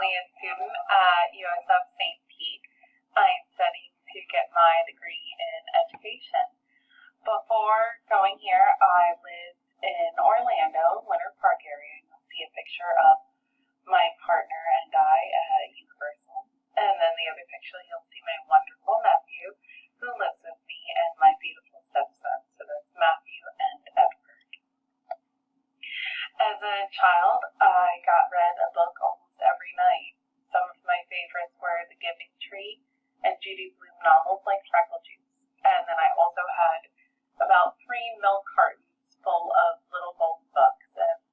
currently a student at USF St. Pete. I'm studying to get my degree in education. Before going here, I lived in Orlando, Winter Park area. You'll see a picture of my partner and I at Universal. And then the other picture, you'll see my wonderful nephew who lives with me and my beautiful stepson. So that's Matthew and Edward. As a child, I read a book almost every night. Some of my favorites were The Giving Tree and Judy Blume novels like Freckle Juice. And then I also had about 3 milk cartons full of little gold books. And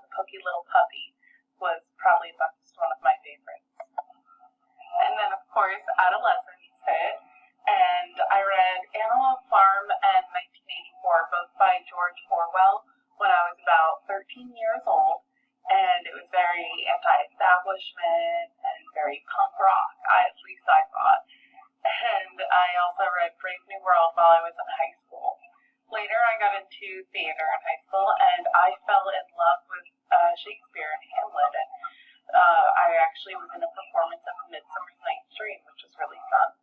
The Pokey Little Puppy was probably one of my favorites. And then, of course, Adolescents hit. And I read Animal Farm and 1984, both by George Orwell, when I was about 13 years old, and it was very anti-establishment and very punk rock, at least I thought. And I also read Brave New World while I was in high school. Later, I got into theater in high school, and I fell in love with Shakespeare and Hamlet, and I actually was in a performance of Midsummer's Night's Dream, which was really fun.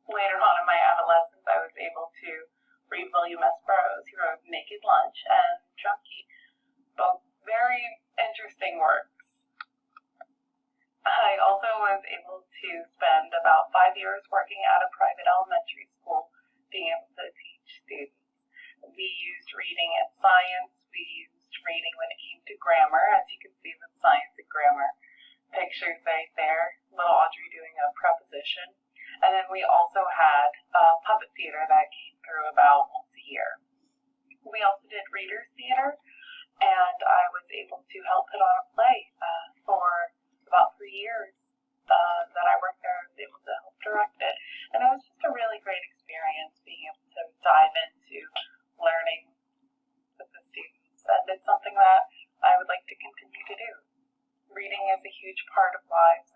Later on in my adolescence, I was able to read William S. Burroughs, who wrote Naked Lunch and Junkie, both very interesting works. I also was able to spend about 5 years working at a private elementary school, being able to teach students. We used reading in science, we used reading when it came to grammar, as you can see with science and grammar pictures right there, little Audrey doing a preposition. And then we also had puppet theater that came through about once a year. We also did readers theater, and I was able to help put on a play for about 3 years that I worked there. I was able to help direct it. And it was just a really great experience being able to dive into learning with the students. And it's something that I would like to continue to do. Reading is a huge part of lives,